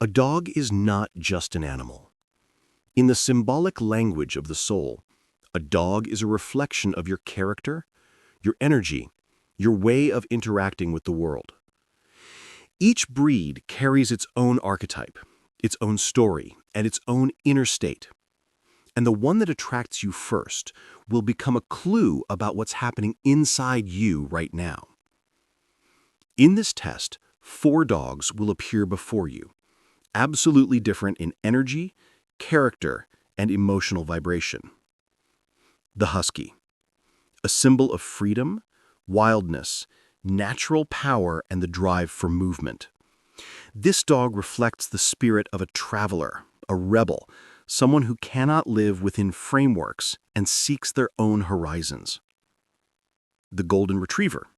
A dog is not just an animal. In the symbolic language of the soul, a dog is a reflection of your character, your energy, your way of interacting with the world. Each breed carries its own archetype, its own story, and its own inner state. And the one that attracts you first will become a clue about what's happening inside you right now. In this test, 4 dogs will appear before you, absolutely different in energy, character, and emotional vibration. The Husky, a symbol of freedom, wildness, natural power, and the drive for movement. This dog reflects the spirit of a traveler, a rebel, someone who cannot live within frameworks and seeks their own horizons. The Golden Retriever,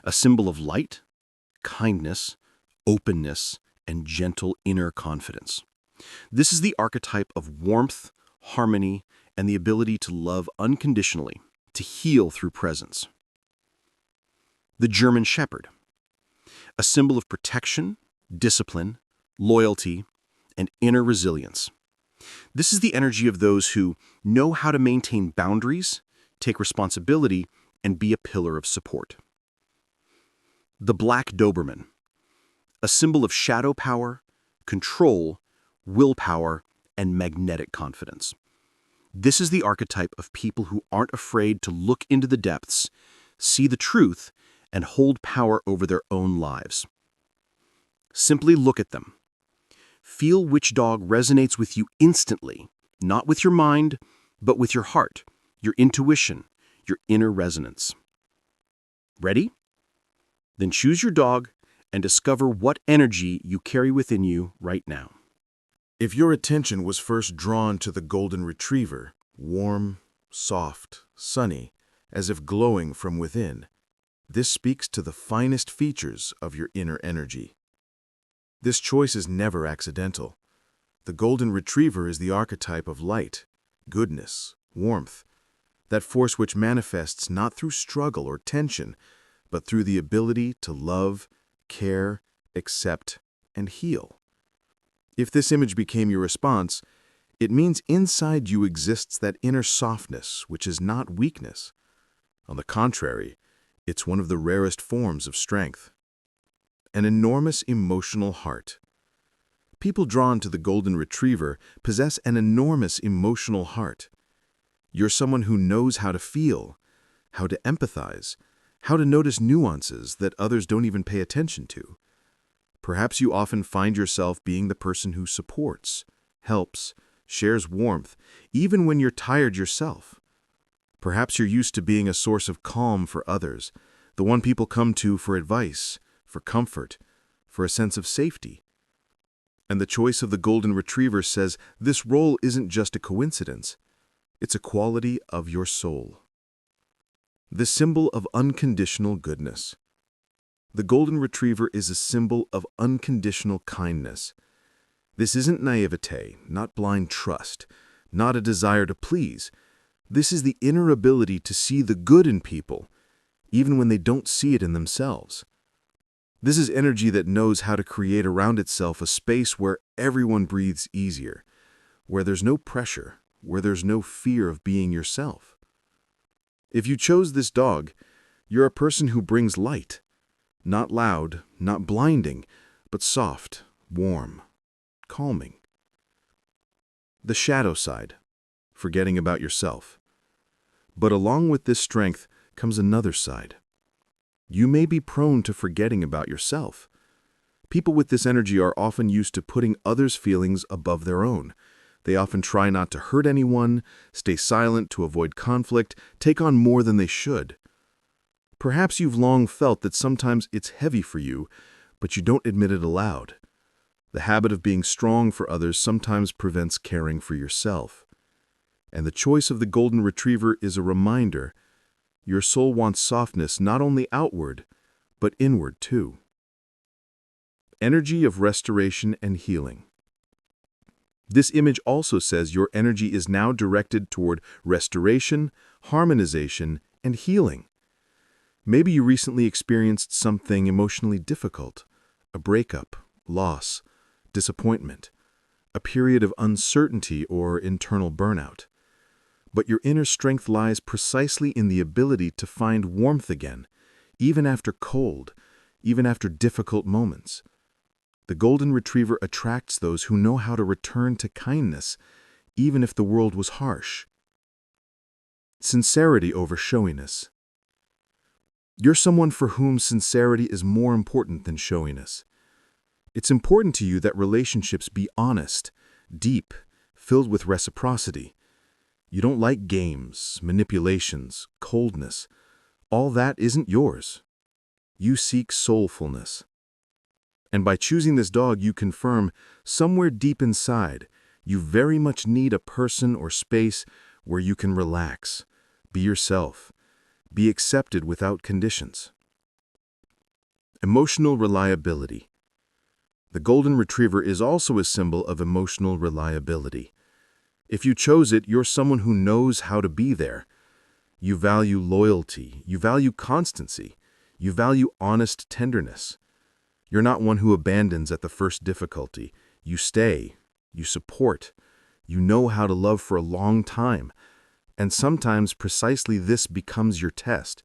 a symbol of light, kindness, openness, and gentle inner confidence. This is the archetype of warmth, harmony, and the ability to love unconditionally, to heal through presence. The German Shepherd, a symbol of protection, discipline, loyalty, and inner resilience. This is the energy of those who know how to maintain boundaries, take responsibility, and be a pillar of support. The Black Doberman, a symbol of shadow power, control, willpower, and magnetic confidence. This is the archetype of people who aren't afraid to look into the depths, see the truth, and hold power over their own lives. Simply look at them. Feel which dog resonates with you instantly, not with your mind, but with your heart, your intuition, your inner resonance. Ready? Then choose your dog and discover what energy you carry within you right now. If your attention was first drawn to the Golden Retriever, warm, soft, sunny, as if glowing from within, this speaks to the finest features of your inner energy. This choice is never accidental. The Golden Retriever is the archetype of light, goodness, warmth, that force which manifests not through struggle or tension, but through the ability to love, care, accept, and heal. If this image became your response, it means inside you exists that inner softness, which is not weakness. On the contrary, it's one of the rarest forms of strength. An enormous emotional heart. People drawn to the Golden Retriever possess an enormous emotional heart. You're someone who knows how to feel, how to empathize, how to notice nuances that others don't even pay attention to. Perhaps you often find yourself being the person who supports, helps, shares warmth, even when you're tired yourself. Perhaps you're used to being a source of calm for others, the one people come to for advice, for comfort, for a sense of safety. And the choice of the Golden Retriever says this role isn't just a coincidence, it's a quality of your soul. The symbol of unconditional goodness. The Golden Retriever is a symbol of unconditional kindness. This isn't naivete, not blind trust, not a desire to please. This is the inner ability to see the good in people, even when they don't see it in themselves. This is energy that knows how to create around itself a space where everyone breathes easier, where there's no pressure, where there's no fear of being yourself. If you chose this dog, you're a person who brings light. Not loud, not blinding, but soft, warm, calming. The shadow side, forgetting about yourself. But along with this strength comes another side. You may be prone to forgetting about yourself. People with this energy are often used to putting others' feelings above their own. They often try not to hurt anyone, stay silent to avoid conflict, take on more than they should. Perhaps you've long felt that sometimes it's heavy for you, but you don't admit it aloud. The habit of being strong for others sometimes prevents caring for yourself. And the choice of the Golden Retriever is a reminder. Your soul wants softness not only outward, but inward too. Energy of restoration and healing. This image also says your energy is now directed toward restoration, harmonization, and healing. Maybe you recently experienced something emotionally difficult, a breakup, loss, disappointment, a period of uncertainty or internal burnout. But your inner strength lies precisely in the ability to find warmth again, even after cold, even after difficult moments. The Golden Retriever attracts those who know how to return to kindness, even if the world was harsh. Sincerity over showiness. You're someone for whom sincerity is more important than showiness. It's important to you that relationships be honest, deep, filled with reciprocity. You don't like games, manipulations, coldness. All that isn't yours. You seek soulfulness. And by choosing this dog, you confirm, somewhere deep inside, you very much need a person or space where you can relax, be yourself, be accepted without conditions. Emotional reliability. The Golden Retriever is also a symbol of emotional reliability. If you chose it, you're someone who knows how to be there. You value loyalty, you value constancy, you value honest tenderness. You're not one who abandons at the first difficulty. You stay, you support, you know how to love for a long time. And sometimes precisely this becomes your test,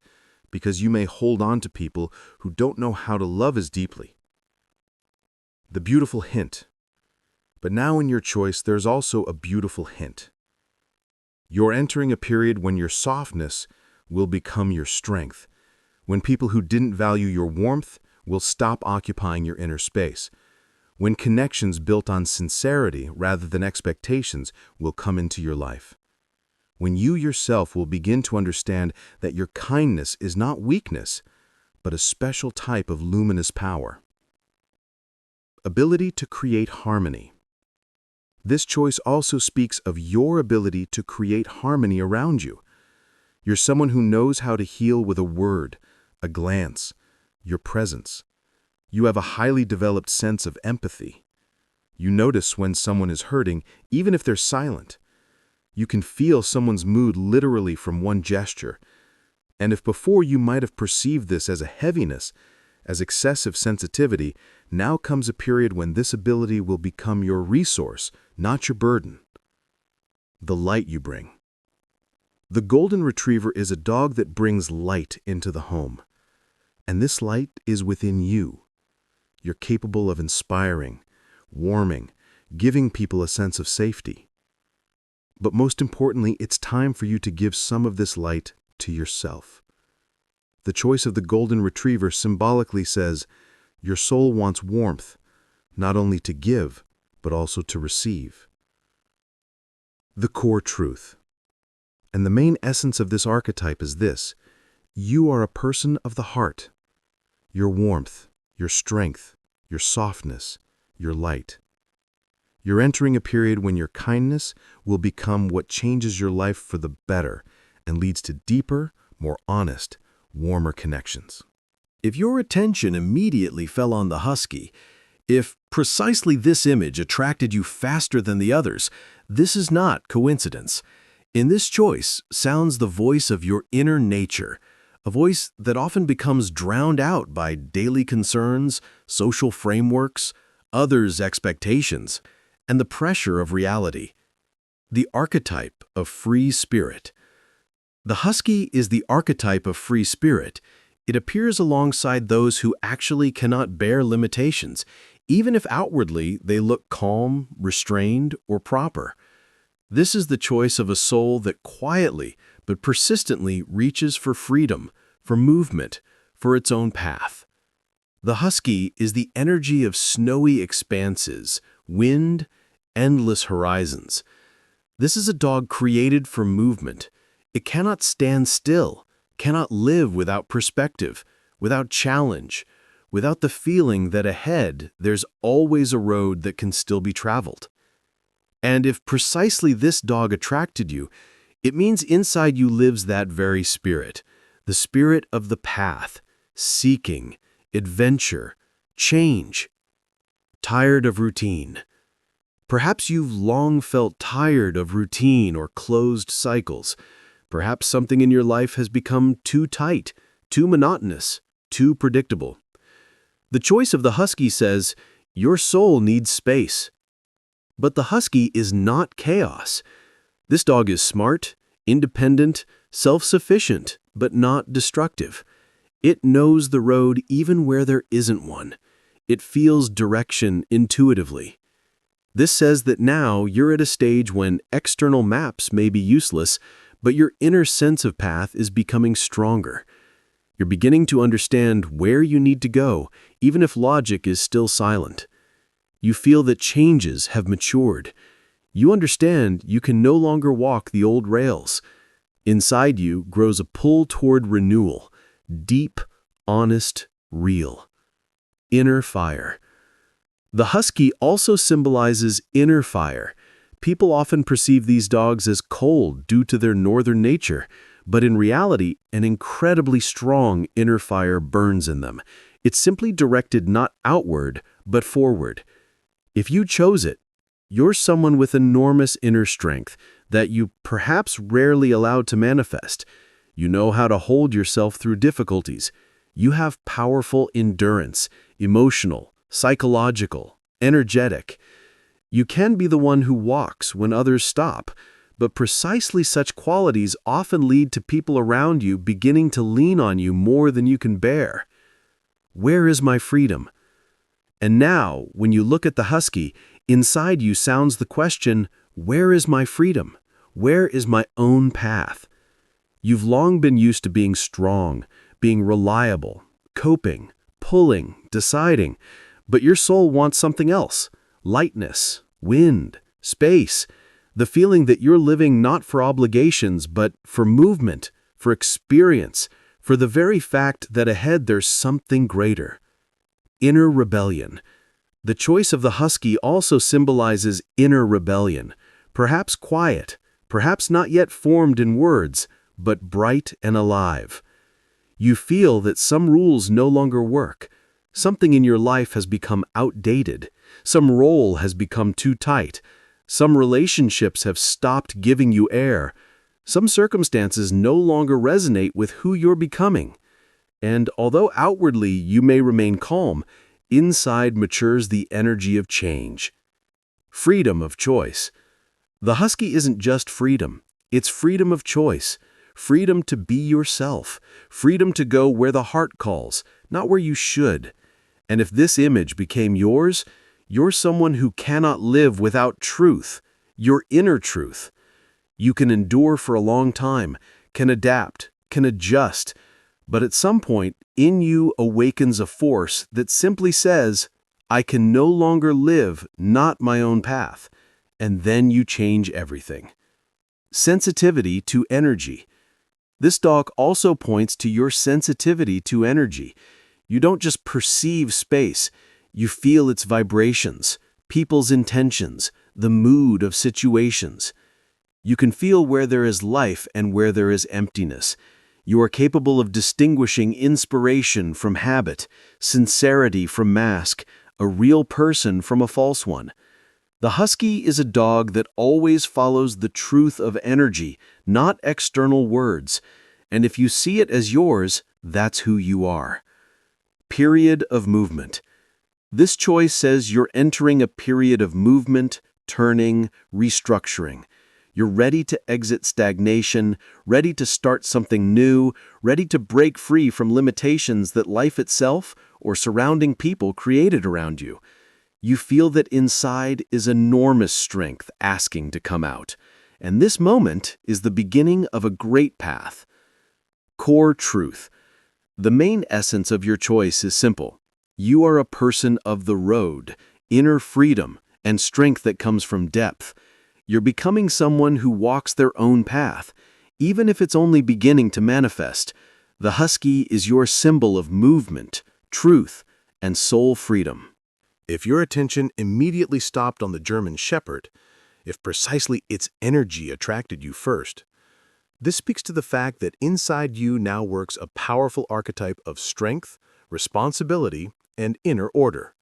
because you may hold on to people who don't know how to love as deeply. The beautiful hint. But now in your choice, there's also a beautiful hint. You're entering a period when your softness will become your strength, when people who didn't value your warmth will stop occupying your inner space, when connections built on sincerity rather than expectations will come into your life, when you yourself will begin to understand that your kindness is not weakness, but a special type of luminous power. Ability to create harmony. This choice also speaks of your ability to create harmony around you. You're someone who knows how to heal with a word, a glance, your presence. You have a highly developed sense of empathy. You notice when someone is hurting, even if they're silent. You can feel someone's mood literally from one gesture. And if before you might have perceived this as a heaviness, as excessive sensitivity, now comes a period when this ability will become your resource, not your burden. The light you bring. The Golden Retriever is a dog that brings light into the home. And this light is within you. You're capable of inspiring, warming, giving people a sense of safety. But most importantly, it's time for you to give some of this light to yourself. The choice of the Golden Retriever symbolically says, your soul wants warmth, not only to give, but also to receive. The core truth. And the main essence of this archetype is this: you are a person of the heart. Your warmth, your strength, your softness, your light. You're entering a period when your kindness will become what changes your life for the better and leads to deeper, more honest, warmer connections. If your attention immediately fell on the Husky, if precisely this image attracted you faster than the others, this is not coincidence. In this choice sounds the voice of your inner nature, a voice that often becomes drowned out by daily concerns, social frameworks, others' expectations, and the pressure of reality. The archetype of free spirit. The Husky is the archetype of free spirit. It appears alongside those who actually cannot bear limitations, even if outwardly they look calm, restrained, or proper. This is the choice of a soul that quietly but persistently reaches for freedom, for movement, for its own path. The Husky is the energy of snowy expanses, wind, endless horizons. This is a dog created for movement. It cannot stand still, cannot live without perspective, without challenge, without the feeling that ahead there's always a road that can still be traveled. And if precisely this dog attracted you, it means inside you lives that very spirit, the spirit of the path, seeking, adventure, change. Tired of routine. Perhaps you've long felt tired of routine or closed cycles. Perhaps something in your life has become too tight, too monotonous, too predictable. The choice of the Husky says, Your soul needs space. But the Husky is not chaos. This dog is smart, independent, self-sufficient, but not destructive. It knows the road even where there isn't one. It feels direction intuitively. This says that now you're at a stage when external maps may be useless, but your inner sense of path is becoming stronger. You're beginning to understand where you need to go, even if logic is still silent. You feel that changes have matured. You understand you can no longer walk the old rails. Inside you grows a pull toward renewal, deep, honest, real. Inner fire. The Husky also symbolizes inner fire. People often perceive these dogs as cold due to their northern nature, but in reality, an incredibly strong inner fire burns in them. It's simply directed not outward, but forward. If you chose it, you're someone with enormous inner strength that you perhaps rarely allowed to manifest. You know how to hold yourself through difficulties. You have powerful endurance, emotional, psychological, energetic. You can be the one who walks when others stop, but precisely such qualities often lead to people around you beginning to lean on you more than you can bear. Where is my freedom? And now, when you look at the Husky, inside you sounds the question, where is my freedom? Where is my own path? You've long been used to being strong, being reliable, coping, pulling, deciding, but your soul wants something else: lightness, wind, space, the feeling that you're living not for obligations, but for movement, for experience, for the very fact that ahead there's something greater. Inner rebellion. The choice of the Husky also symbolizes inner rebellion, perhaps quiet, perhaps not yet formed in words, but bright and alive. You feel that some rules no longer work. Something in your life has become outdated. Some role has become too tight. Some relationships have stopped giving you air. Some circumstances no longer resonate with who you're becoming. And although outwardly you may remain calm, inside matures the energy of change. Freedom of choice. The Husky isn't just freedom. It's freedom of choice. Freedom to be yourself. Freedom to go where the heart calls, not where you should. And if this image became yours, you're someone who cannot live without truth, your inner truth. You can endure for a long time, can adapt, can adjust, but at some point, in you awakens a force that simply says, I can no longer live not my own path, and then you change everything. Sensitivity to energy. This dog also points to your sensitivity to energy. You don't just perceive space, you feel its vibrations, people's intentions, the mood of situations. You can feel where there is life and where there is emptiness. You are capable of distinguishing inspiration from habit, sincerity from mask, a real person from a false one. The Husky is a dog that always follows the truth of energy, not external words. And if you see it as yours, that's who you are. Period of movement. This choice says you're entering a period of movement, turning, restructuring. You're ready to exit stagnation, ready to start something new, ready to break free from limitations that life itself or surrounding people created around you. You feel that inside is enormous strength asking to come out. And this moment is the beginning of a great path. Core truth. The main essence of your choice is simple. You are a person of the road, inner freedom, and strength that comes from depth. You're becoming someone who walks their own path, even if it's only beginning to manifest. The Husky is your symbol of movement, truth, and soul freedom. If your attention immediately stopped on the German Shepherd, if precisely its energy attracted you first, this speaks to the fact that inside you now works a powerful archetype of strength, responsibility, and inner order.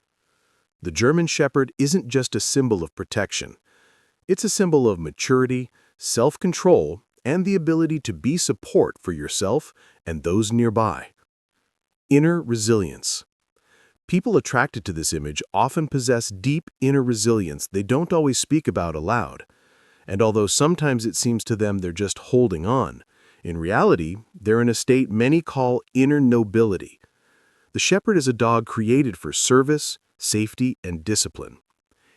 The German Shepherd isn't just a symbol of protection. It's a symbol of maturity, self-control, and the ability to be support for yourself and those nearby. Inner resilience. People attracted to this image often possess deep inner resilience they don't always speak about aloud. And although sometimes it seems to them they're just holding on, in reality, they're in a state many call inner nobility. The shepherd is a dog created for service, safety, and discipline.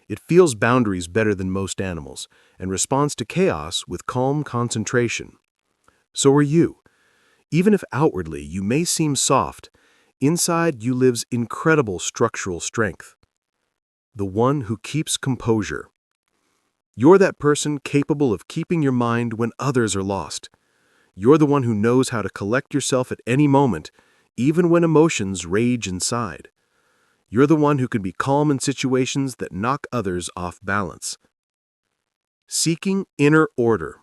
It feels boundaries better than most animals and responds to chaos with calm concentration. So are you. Even if outwardly you may seem soft, inside you lives incredible structural strength. The one who keeps composure. You're that person capable of keeping your mind when others are lost. You're the one who knows how to collect yourself at any moment, even when emotions rage inside. You're the one who can be calm in situations that knock others off balance. Seeking inner order.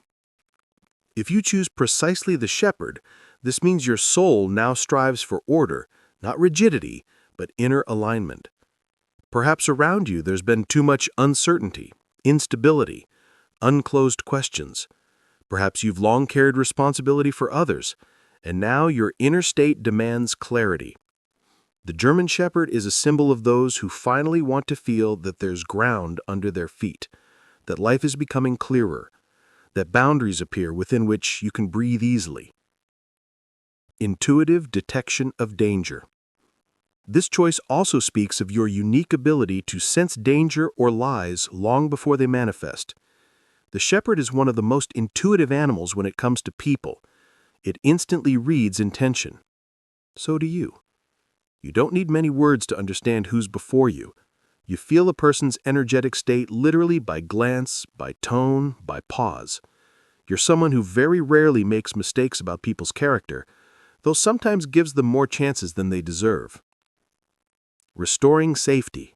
If you choose precisely the shepherd, this means your soul now strives for order, not rigidity, but inner alignment. Perhaps around you there's been too much uncertainty, instability, unclosed questions. Perhaps you've long carried responsibility for others, and now your inner state demands clarity. The German Shepherd is a symbol of those who finally want to feel that there's ground under their feet, that life is becoming clearer, that boundaries appear within which you can breathe easily. Intuitive detection of danger. This choice also speaks of your unique ability to sense danger or lies long before they manifest. The shepherd is one of the most intuitive animals when it comes to people. It instantly reads intention. So do you. You don't need many words to understand who's before you. You feel a person's energetic state literally by glance, by tone, by pause. You're someone who very rarely makes mistakes about people's character, though sometimes gives them more chances than they deserve. Restoring safety.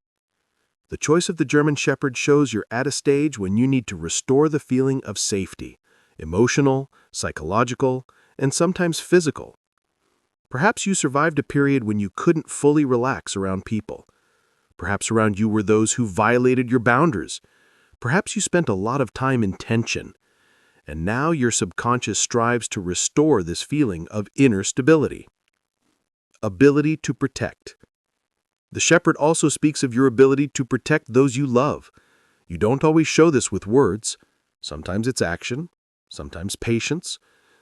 The choice of the German Shepherd shows you're at a stage when you need to restore the feeling of safety, emotional, psychological, and sometimes physical. Perhaps you survived a period when you couldn't fully relax around people. Perhaps around you were those who violated your boundaries. Perhaps you spent a lot of time in tension. And now your subconscious strives to restore this feeling of inner stability. Ability to protect. The shepherd also speaks of your ability to protect those you love. You don't always show this with words. Sometimes it's action, sometimes patience,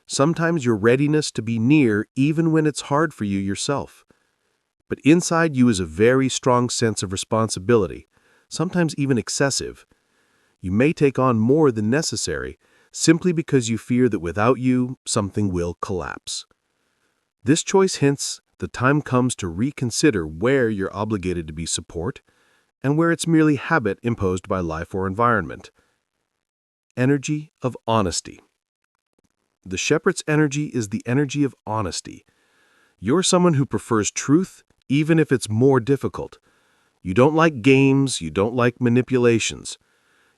sometimes your readiness to be near even when it's hard for you yourself. But inside you is a very strong sense of responsibility, sometimes even excessive. You may take on more than necessary, simply because you fear that without you, something will collapse. This choice hints the time comes to reconsider where you're obligated to be support and where it's merely habit imposed by life or environment. Energy of honesty. The shepherd's energy is the energy of honesty. You're someone who prefers truth, even if it's more difficult. You don't like games, you don't like manipulations.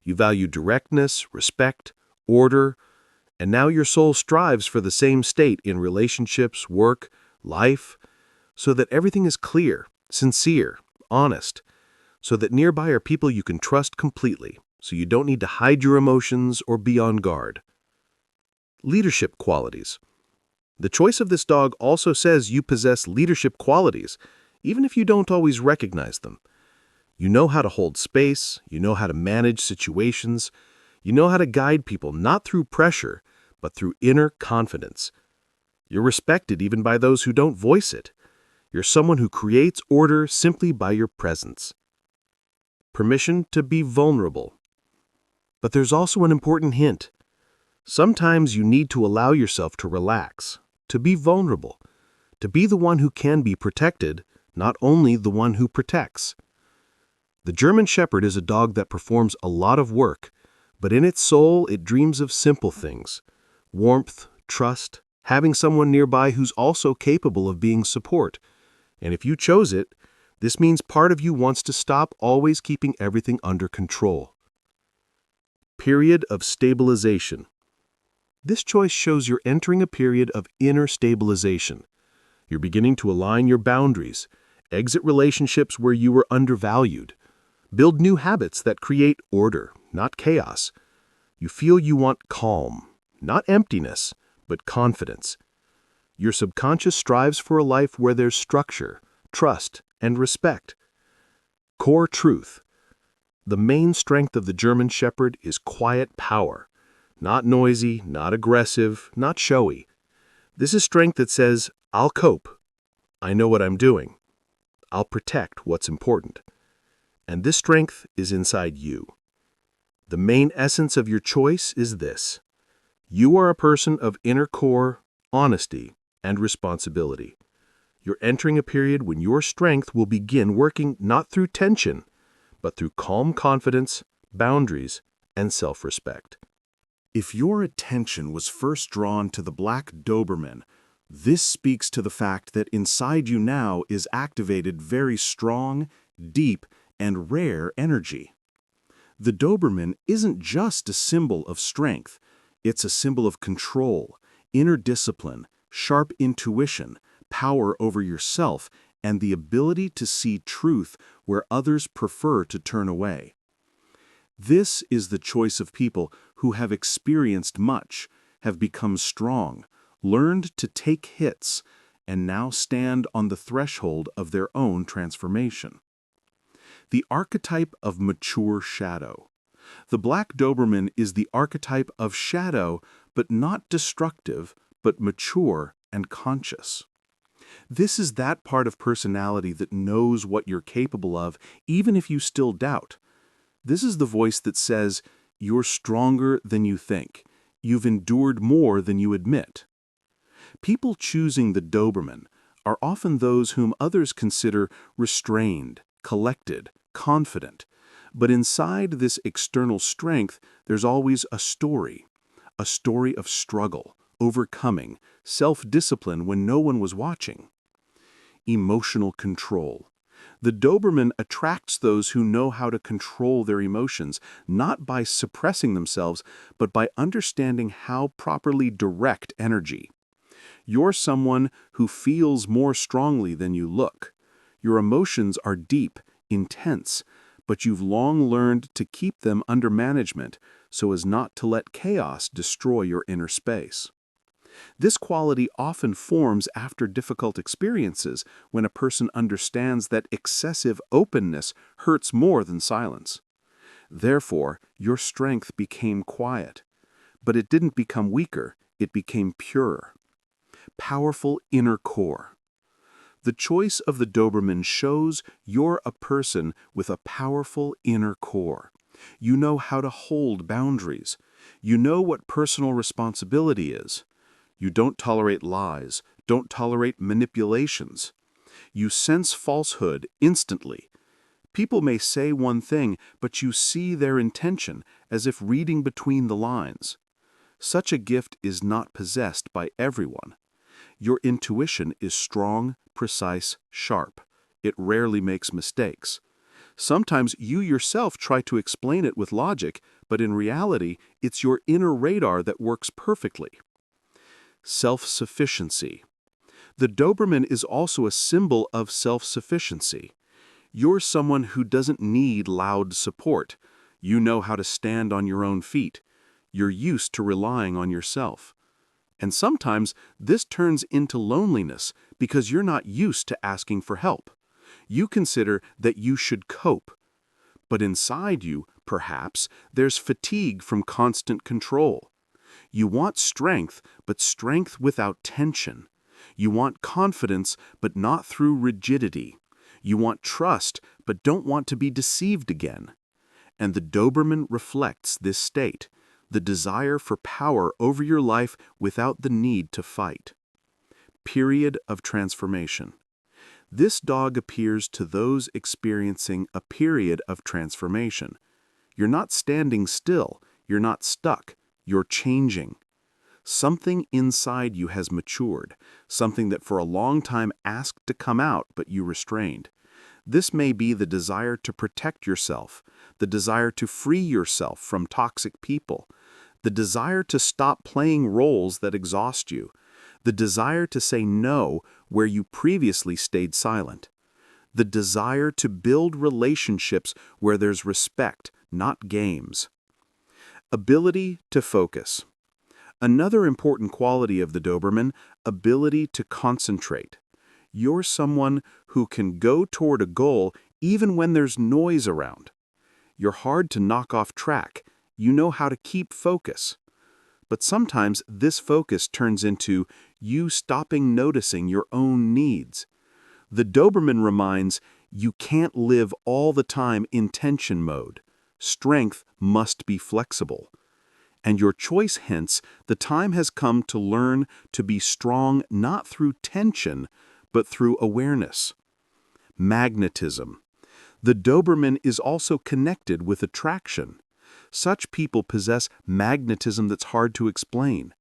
You value directness, respect, order, and now your soul strives for the same state in relationships, work, life, so that everything is clear, sincere, honest, so that nearby are people you can trust completely, so you don't need to hide your emotions or be on guard. Leadership qualities. The choice of this dog also says you possess leadership qualities, even if you don't always recognize them. You know how to hold space, you know how to manage situations, you know how to guide people not through pressure, but through inner confidence. You're respected even by those who don't voice it. You're someone who creates order simply by your presence. Permission to be vulnerable. But there's also an important hint. Sometimes you need to allow yourself to relax, to be vulnerable, to be the one who can be protected, not only the one who protects. The German Shepherd is a dog that performs a lot of work, but in its soul it dreams of simple things: warmth, trust, having someone nearby who's also capable of being support. And if you chose it, this means part of you wants to stop always keeping everything under control. Period of stabilization. This choice shows you're entering a period of inner stabilization. You're beginning to align your boundaries, exit relationships where you were undervalued, build new habits that create order, not chaos. You feel you want calm, not emptiness, but confidence. Your subconscious strives for a life where there's structure, trust, and respect. Core truth. The main strength of the German Shepherd is quiet power. Not noisy, not aggressive, not showy. This is strength that says, I'll cope. I know what I'm doing. I'll protect what's important. And this strength is inside you. The main essence of your choice is this. You are a person of inner core, honesty, and responsibility. You're entering a period when your strength will begin working not through tension, but through calm confidence, boundaries, and self-respect. If your attention was first drawn to the black Doberman, this speaks to the fact that inside you now is activated very strong, deep, and rare energy. The Doberman isn't just a symbol of strength, it's a symbol of control, inner discipline, sharp intuition, power over yourself, and the ability to see truth where others prefer to turn away. This is the choice of people who have experienced much, have become strong, learned to take hits, and now stand on the threshold of their own transformation. The archetype of mature shadow. The black Doberman is the archetype of shadow, but not destructive, but mature and conscious. This is that part of personality that knows what you're capable of, even if you still doubt. This is the voice that says, you're stronger than you think. You've endured more than you admit. People choosing the Doberman are often those whom others consider restrained, collected, confident. But inside this external strength, there's always a story of struggle, overcoming, self-discipline when no one was watching. Emotional control. The Doberman attracts those who know how to control their emotions, not by suppressing themselves, but by understanding how properly direct energy. You're someone who feels more strongly than you look. Your emotions are deep, intense, but you've long learned to keep them under management so as not to let chaos destroy your inner space. This quality often forms after difficult experiences when a person understands that excessive openness hurts more than silence. Therefore, your strength became quiet. But it didn't become weaker, it became purer. Powerful inner core. The choice of the Doberman shows you're a person with a powerful inner core. You know how to hold boundaries. You know what personal responsibility is. You don't tolerate lies, don't tolerate manipulations. You sense falsehood instantly. People may say one thing, but you see their intention as if reading between the lines. Such a gift is not possessed by everyone. Your intuition is strong, precise, sharp. It rarely makes mistakes. Sometimes you yourself try to explain it with logic, but in reality, it's your inner radar that works perfectly. Self-sufficiency. The Doberman is also a symbol of self-sufficiency. You're someone who doesn't need loud support. You know how to stand on your own feet. You're used to relying on yourself. And sometimes this turns into loneliness because you're not used to asking for help. You consider that you should cope. But inside you, perhaps, there's fatigue from constant control. You want strength, but strength without tension. You want confidence, but not through rigidity. You want trust, but don't want to be deceived again. And the Doberman reflects this state, the desire for power over your life without the need to fight. Period of transformation. This dog appears to those experiencing a period of transformation. You're not standing still, you're not stuck. You're changing. Something inside you has matured, something that for a long time asked to come out but you restrained. This may be the desire to protect yourself, the desire to free yourself from toxic people, the desire to stop playing roles that exhaust you, the desire to say no where you previously stayed silent, the desire to build relationships where there's respect, not games. Ability to focus. Another important quality of the Doberman, ability to concentrate. You're someone who can go toward a goal even when there's noise around. You're hard to knock off track. You know how to keep focus. But sometimes this focus turns into you stopping noticing your own needs. The Doberman reminds you can't live all the time in tension mode. Strength must be flexible. And your choice hints the time has come to learn to be strong not through tension, but through awareness. Magnetism. The Doberman is also connected with attraction. Such people possess magnetism that's hard to explain.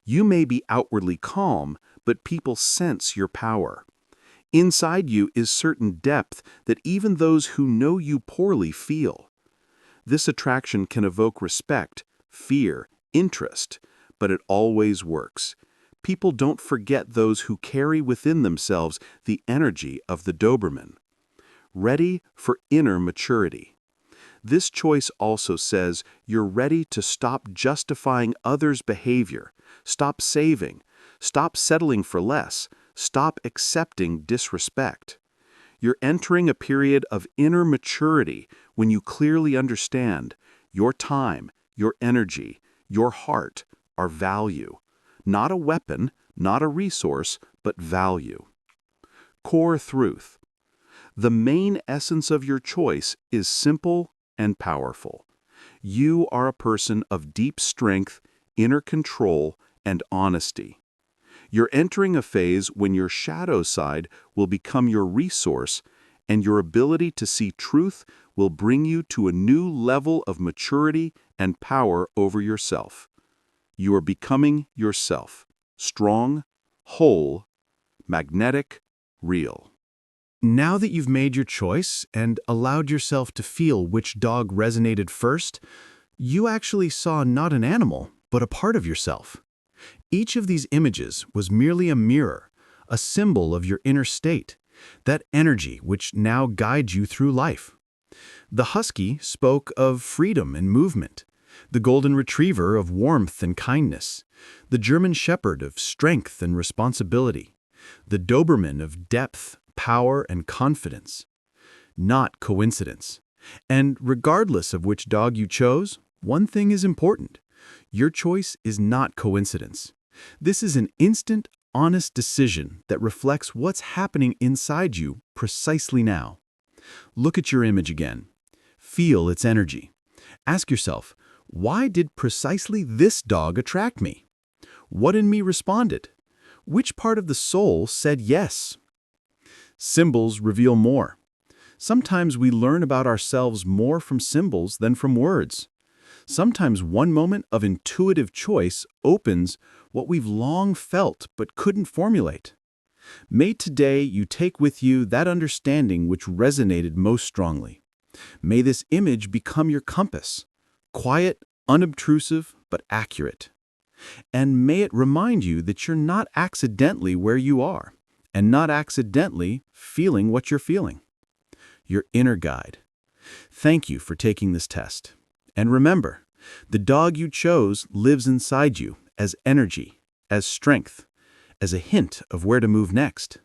You may be outwardly calm, but people sense your power. Inside you is certain depth that even those who know you poorly feel. This attraction can evoke respect, fear, interest, but it always works. People don't forget those who carry within themselves the energy of the Doberman. Ready for inner maturity. This choice also says you're ready to stop justifying others' behavior, stop saving, stop settling for less, stop accepting disrespect. You're entering a period of inner maturity when you clearly understand your time, your energy, your heart are value. Not a weapon, not a resource, but value. Core truth. The main essence of your choice is simple and powerful. You are a person of deep strength, inner control, and honesty. You're entering a phase when your shadow side will become your resource, and your ability to see truth will bring you to a new level of maturity and power over yourself. You are becoming yourself, strong, whole, magnetic, real. Now that you've made your choice and allowed yourself to feel which dog resonated first, you actually saw not an animal, but a part of yourself. Each of these images was merely a mirror, a symbol of your inner state, that energy which now guides you through life. The Husky spoke of freedom and movement, the Golden Retriever of warmth and kindness, the German Shepherd of strength and responsibility, the Doberman of depth, power, and confidence. Not coincidence. And regardless of which dog you chose, one thing is important. Your choice is not coincidence. This is an instant, honest decision that reflects what's happening inside you precisely now. Look at your image again. Feel its energy. Ask yourself, why did precisely this dog attract me? What in me responded? Which part of the soul said yes? Symbols reveal more. Sometimes we learn about ourselves more from symbols than from words. Sometimes one moment of intuitive choice opens what we've long felt but couldn't formulate. May today you take with you that understanding which resonated most strongly. May this image become your compass, quiet, unobtrusive, but accurate. And may it remind you that you're not accidentally where you are, and not accidentally feeling what you're feeling. Your inner guide. Thank you for taking this test. And remember, the dog you chose lives inside you as energy, as strength, as a hint of where to move next.